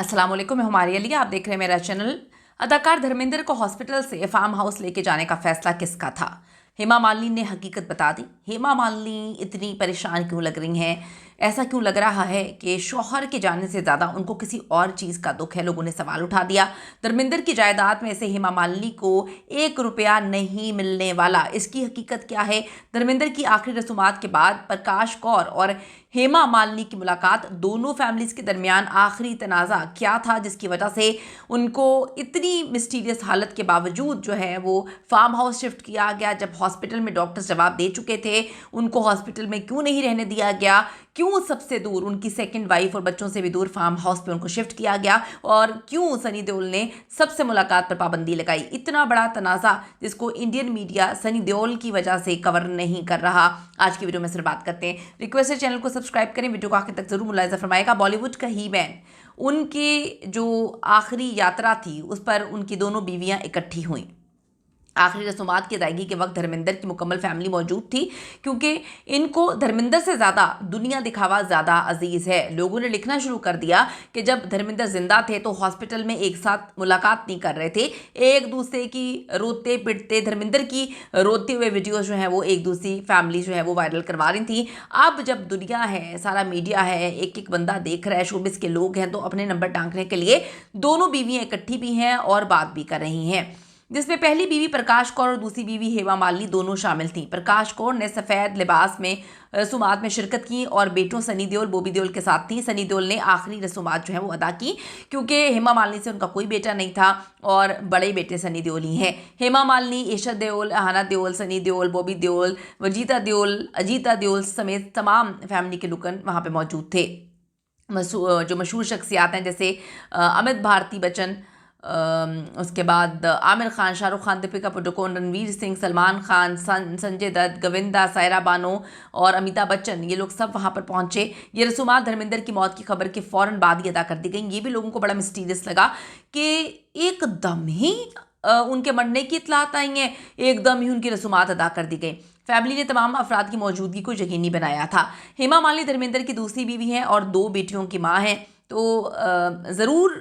अस्सलाम वालेकुम, मैं हमारी अली, आप देख रहे हैं मेरा चैनल। अदाकार धर्मेंद्र को हॉस्पिटल से फार्म हाउस लेके जाने का फैसला किसका था? हेमा मालिनी ने हकीकत बता दी। हेमा मालिनी इतनी परेशान क्यों लग रही हैं? ऐसा क्यों लग रहा है कि शौहर के जाने से ज़्यादा उनको किसी और चीज़ का दुख है? लोगों ने सवाल उठा दिया। धर्मेंद्र की जायदाद में से हेमा मालिनी को 1 रुपया नहीं मिलने वाला, इसकी हकीकत क्या है? धर्मेंद्र की आखिरी रसूमात के बाद प्रकाश कौर और हेमा मालिनी की मुलाकात, दोनों फैमिलीज़ के दरमियान आखिरी तनाज़ा क्या था जिसकी वजह से उनको इतनी मिस्टीरियस हालत के बावजूद जो है वो फार्म हाउस शिफ्ट किया गया? जब हॉस्पिटल में डॉक्टर्स जवाब दे चुके थे, उनको हॉस्पिटल में क्यों नहीं रहने दिया गया? क्यों सबसे दूर, उनकी सेकंड वाइफ और बच्चों से भी दूर फार्म हाउस पे उनको शिफ्ट किया गया? और क्यों सनी देओल ने सबसे मुलाकात पर पाबंदी लगाई? इतना बड़ा तनाज़ा जिसको इंडियन मीडिया सनी देओल की वजह से कवर नहीं कर रहा। आज की वीडियो में सिर्फ बात करते हैं। रिक्वेस्ट है चैनल को सब्सक्राइब करें, वीडियो को आखिर तक जरूर मुलाहिजा फरमाएगा। बॉलीवुड का ही मैन, उनकी जो आखिरी यात्रा थी उस पर उनकी दोनों बीवियां इकट्ठी हुई। आखिरी रसूमात की अदायगी के वक्त धर्मेंद्र की मुकम्मल फैमिली मौजूद थी, क्योंकि इनको धर्मेंद्र से ज़्यादा दुनिया दिखावा ज़्यादा अजीज़ है। लोगों ने लिखना शुरू कर दिया कि जब धर्मेंद्र जिंदा थे तो हॉस्पिटल में एक साथ मुलाकात नहीं कर रहे थे, एक दूसरे की रोते पिटते, धर्मेंद्र की रोते हुए वीडियो जो है वो एक दूसरी फैमिली जो है वो वायरल करवा रही थी। अब जब दुनिया है, सारा मीडिया है, एक एक बंदा देख रहा है, शोबिस के लोग हैं, तो अपने नंबर टांगने के लिए दोनों बीवियाँ इकट्ठी भी हैं और बात भी कर रही हैं, जिसमें पहली बीवी प्रकाश कौर और दूसरी बीवी हेमा मालिनी दोनों शामिल थीं। प्रकाश कौर ने सफ़ेद लिबास में रसूमात में शिरकत की और बेटों सनी देओल, बॉबी देओल के साथ थी। सनी देओल ने आखिरी रसूमात जो है वो अदा की, क्योंकि हेमा मालिनी से उनका कोई बेटा नहीं था और बड़े बेटे सनी देओल ही हैं। हेमा मालिनी, ईशा देओल, अहाना देओल, सनी देओल, बॉबी देओल, वजीता देओल, अजीता देओल समेत तमाम फैमिली के लोग वहाँ पर मौजूद थे। जो मशहूर शख्सियात हैं जैसे अमित भारती बच्चन, उसके बाद आमिर खान, शाहरुख खान, दीपिका पादुकोण, रणवीर सिंह, सलमान खान, संजय दत्त, गोविंदा, सायरा बानो और अमिताभ बच्चन, ये लोग सब वहाँ पर पहुँचे। ये रसूमात धर्मेंद्र की मौत की खबर के फ़ौरन बाद ही अदा कर दी गई। ये भी लोगों को बड़ा मिस्टीरियस लगा कि एकदम ही उनके मरने की इतलात आई हैं, एकदम ही उनकी रसूमात अदा कर दी गई। फैमिली ने तमाम अफराद की मौजूदगी को यकीनी बनाया था। हेमा मालिनी धर्मेंद्र की दूसरी बीवी हैं और 2 बेटियों की माँ हैं, तो ज़रूर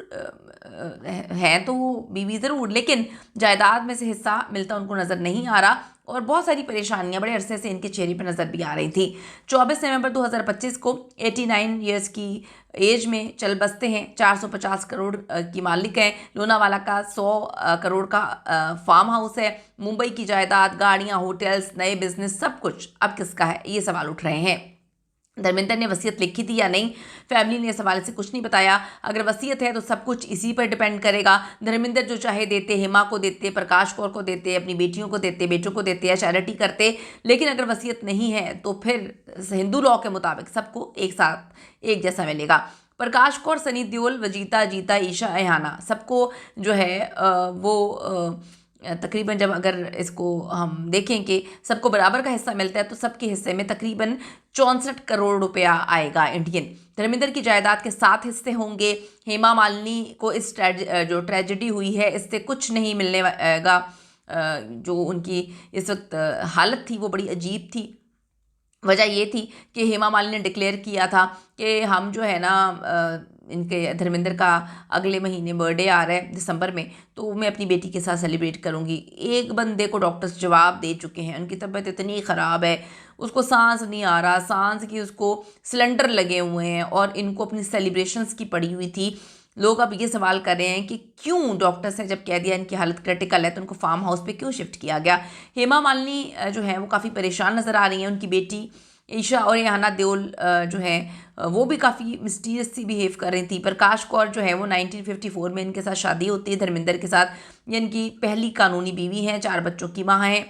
हैं तो बीवी ज़रूर, लेकिन जायदाद में से हिस्सा मिलता उनको नज़र नहीं आ रहा और बहुत सारी परेशानियां बड़े अरसे से इनके चेहरे पर नज़र भी आ रही थी। 24 नवंबर 2025 को 89 ईयर्स की एज में चल बसते हैं, 450 करोड़ की मालिक हैं। लोनावाला का 100 करोड़ का फार्म हाउस है। मुंबई की जायदाद, गाड़ियाँ, होटल्स, नए बिजनेस, सब कुछ अब किसका है, ये सवाल उठ रहे हैं। धर्मेंद्र ने वसीयत लिखी थी या नहीं, फैमिली ने इस हवाले से कुछ नहीं बताया। अगर वसीयत है तो सब कुछ इसी पर डिपेंड करेगा। धर्मेंद्र जो चाहे देते, हेमा को देते, प्रकाश कौर को देते, अपनी बेटियों को देते, बेटों को देते या चैरिटी करते, लेकिन अगर वसीयत नहीं है तो फिर हिंदू लॉ के मुताबिक सबको एक साथ एक जैसा मिलेगा। प्रकाश कौर, सनी देओल, वजीता, अजीता, ईशा, अहाना, सबको जो है वो तकरीबन, जब अगर इसको हम देखें कि सबको बराबर का हिस्सा मिलता है तो सबके हिस्से में तकरीबन 64 करोड़ रुपया आएगा इंडियन। धर्मेंद्र की जायदाद के 7 हिस्से होंगे। हेमा मालिनी को इस जो ट्रेजेडी हुई है इससे कुछ नहीं मिलने वाला। जो उनकी इस वक्त हालत थी वो बड़ी अजीब थी। वजह ये थी कि हेमा मालिनी ने डिक्लेयर किया था कि हम जो है ना, इनके धर्मेंद्र का अगले महीने बर्थडे आ रहा है दिसंबर में, तो मैं अपनी बेटी के साथ सेलिब्रेट करूंगी। एक बंदे को डॉक्टर्स जवाब दे चुके हैं, उनकी तबीयत इतनी ख़राब है, उसको सांस नहीं आ रहा, सांस की उसको सिलेंडर लगे हुए हैं और इनको अपनी सेलिब्रेशंस की पड़ी हुई थी। लोग अब ये सवाल कर रहे हैं कि क्यों डॉक्टर्स ने जब कह दिया इनकी हालत क्रिटिकल है तो उनको फार्म हाउस पे क्यों शिफ्ट किया गया। हेमा मालिनी जो है वो काफ़ी परेशान नज़र आ रही हैं। उनकी बेटी ईशा और अहाना देओल जो है वो भी काफ़ी मिस्टीरियस सी बिहेव कर रही थी। प्रकाश कौर जो है वो 1954 में इनके साथ शादी होती है धर्मेंद्र के साथ। ये इनकी पहली कानूनी बीवी हैं, 4 बच्चों की माँ हैं।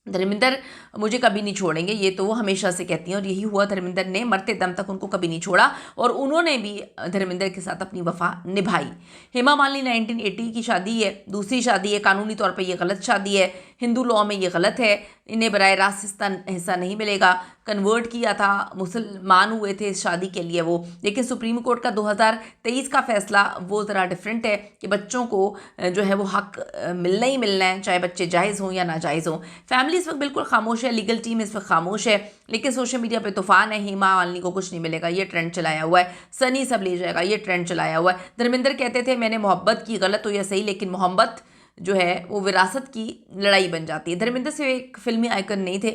धर्मेंद्र मुझे कभी नहीं छोड़ेंगे, ये तो वो हमेशा से कहती हैं और यही हुआ। धर्मेंद्र ने मरते दम तक उनको कभी नहीं छोड़ा और उन्होंने भी धर्मेंद्र के साथ अपनी वफा निभाई। हेमा मालिनी 1980 की शादी है, दूसरी शादी है, कानूनी तौर पे ये गलत शादी है, हिंदू लॉ में ये गलत है, इन्हें बराह रास्त हिस्सा नहीं मिलेगा। कन्वर्ट किया था, मुसलमान हुए थे इस शादी के लिए वो, लेकिन सुप्रीम कोर्ट का 2023 का फैसला वो ज़रा डिफरेंट है कि बच्चों को जो है वो हक मिलना ही मिलना है, चाहे बच्चे जायज़ हों या नाजायज़ हों। फैमिली फैमिली इस वक्त बिल्कुल खामोश है, लीगल टीम इस वक्त खामोश है, लेकिन सोशल मीडिया पे तूफान है। हेमा मालिनी को कुछ नहीं मिलेगा, ये ट्रेंड चलाया हुआ है। सनी सब ले जाएगा, ये ट्रेंड चलाया हुआ है। धर्मेंद्र कहते थे मैंने मोहब्बत की, गलत हो या सही, लेकिन मोहब्बत जो है वो विरासत की लड़ाई बन जाती है। धर्मेंद्र से एक फिल्मी आइकन नहीं थे,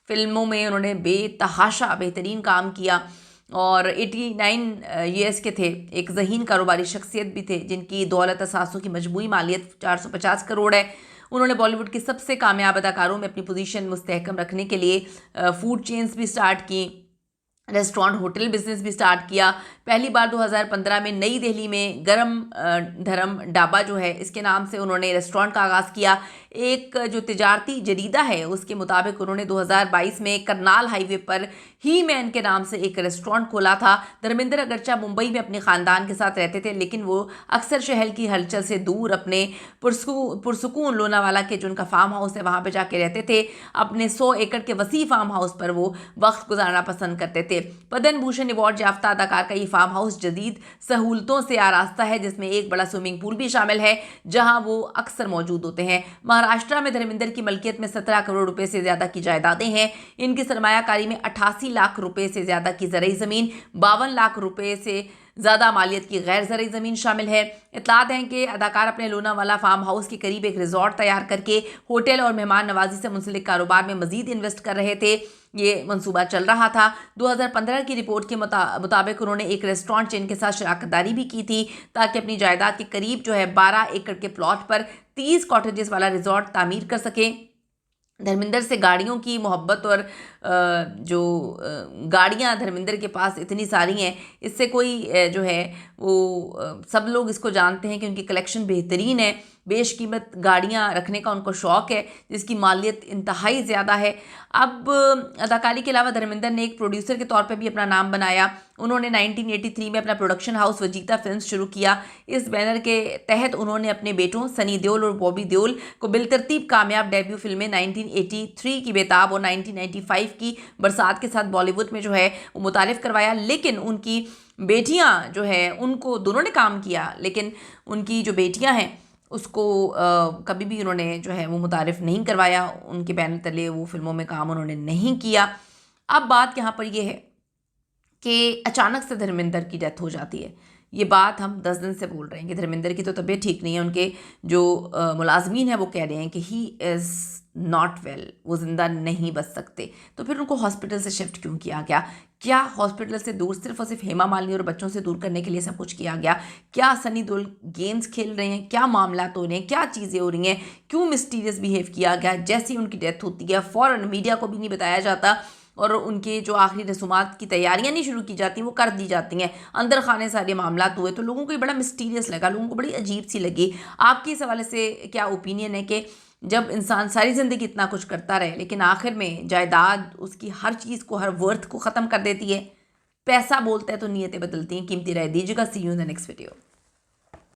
फिल्मों में उन्होंने बेतहाशा बेहतरीन काम किया और 89 ईयर्स के थे, एक ज़हीन कारोबारी शख्सियत भी थे जिनकी दौलत असासों की मजमूई मालियत 450 करोड़ है। उन्होंने बॉलीवुड की सबसे कामयाब अदाकारों में अपनी पोजीशन मुस्तहकम रखने के लिए फूड चेन्स भी स्टार्ट की, रेस्टोरेंट होटल बिजनेस भी स्टार्ट किया। पहली बार 2015 में नई दिल्ली में गरम धर्म ढाबा जो है इसके नाम से उन्होंने रेस्टोरेंट का आगाज़ किया। एक जो तिजारती जरीदा है उसके मुताबिक उन्होंने 2022 में करनाल हाईवे पर ही मैन के नाम से एक रेस्टोरेंट खोला था। धर्मेंद्र अगरचा मुंबई में अपने ख़ानदान के साथ रहते थे, लेकिन वो अक्सर शहर की हलचल से दूर अपने पुरसुकून लोनावाला के जो उनका फार्म हाउस है वहाँ पर जाके रहते थे। अपने 100 एकड़ के वसी फार्म हाउस पर वो वक्त गुजारना पसंद करते थे। पद्म भूषण अवार्ड याफ्ता अदाकार का ये फार्म हाउस जदीद सहूलतों से आरास्ता है, जिसमें एक बड़ा स्विमिंग पूल भी शामिल है जहां वो अक्सर मौजूद होते हैं। महाराष्ट्र में धर्मेंद्र की मलकियत में 17 करोड़ रुपए से ज्यादा की जायदादें हैं। इनकी सरमायाकारी में 88 लाख रुपए से ज्यादा की ज़रई ज़मीन, 52 लाख रुपए से ज़्यादा मालियत की गैर ज़रई ज़मीन शामिल है। इतलात हैं कि अदाकार अपने लोनावाला फार्म हाउस के करीब एक रिजॉर्ट तैयार करके होटल और मेहमान नवाजी से मुंसलिक कारोबार में मजीद इन्वेस्ट कर रहे थे। ये मंसूबा चल रहा था। 2015 की रिपोर्ट के मुताबिक उन्होंने एक रेस्टोरेंट चेन के साथ शराकतदारी भी की थी ताकि अपनी जायदाद के करीब जो है 12 एकड़ के प्लॉट पर 30 कॉटेजेस वाला रिजॉर्ट तामीर कर सके। धर्मेंद्र से गाड़ियों की मोहब्बत और जो गाड़ियां धर्मेंद्र के पास इतनी सारी हैं, इससे कोई जो है वो सब लोग इसको जानते हैं कि उनकी कलेक्शन बेहतरीन है। बेशकीमत गाड़ियां रखने का उनको शौक़ है जिसकी मालियत इंतहाई ज़्यादा है। अब अदाकारी के अलावा धर्मेंद्र ने एक प्रोड्यूसर के तौर पे भी अपना नाम बनाया। उन्होंने 1983 में अपना प्रोडक्शन हाउस वजीता फिल्म्स शुरू किया। इस बैनर के तहत उन्होंने अपने बेटों सनी देओल और बॉबी देओल को बिलतरतीब कामयाब डेब्यू फिल्में 1983 की बेताब और 1995 की बरसात के साथ बॉलीवुड में जो है वो मुतारिफ करवाया। लेकिन उनकी बेटियां जो है उनको दोनों ने काम किया, लेकिन उनकी जो बेटियां हैं उसको कभी भी उन्होंने जो है वो मुतारिफ नहीं करवाया। उनके बैनर तले वो फिल्मों में काम उन्होंने नहीं किया। अब बात यहाँ पर ये है कि अचानक से धर्मेंद्र की डेथ हो जाती है। ये बात हम 10 दिन से बोल रहे हैं कि धर्मेंद्र की तो तबीयत ठीक नहीं है। उनके जो मुलाजमीन हैं वो कह रहे हैं कि ही इज़ नॉट वेल, वो ज़िंदा नहीं बच सकते। तो फिर उनको हॉस्पिटल से शिफ्ट क्यों किया गया? क्या हॉस्पिटल से दूर सिर्फ और सिर्फ हेमा मालिनी और बच्चों से दूर करने के लिए सब कुछ किया गया? क्या सनी देओल गेम्स खेल रहे हैं? क्या मामला हो रहे हैं? क्या चीज़ें हो रही हैं? क्यों मिस्टीरियस बिहेव किया गया? जैसी उनकी डेथ होती है फ़ौरन मीडिया को भी नहीं बताया जाता और उनके जो आखिरी रसूमात की तैयारियां नहीं शुरू की जाती वो कर दी जाती हैं। अंदर खाने सारे मामला हुए तो लोगों को ये बड़ा मिस्टीरियस लगा, लोगों को बड़ी अजीब सी लगी। आपकी इस हवाले से क्या ओपिनियन है कि जब इंसान सारी ज़िंदगी इतना कुछ करता रहे लेकिन आखिर में जायदाद उसकी हर चीज़ को, हर वर्थ को ख़त्म कर देती है? पैसा बोलता है तो नीयतें बदलती हैं। कीमती राय दीजिएगा। See you in the next video.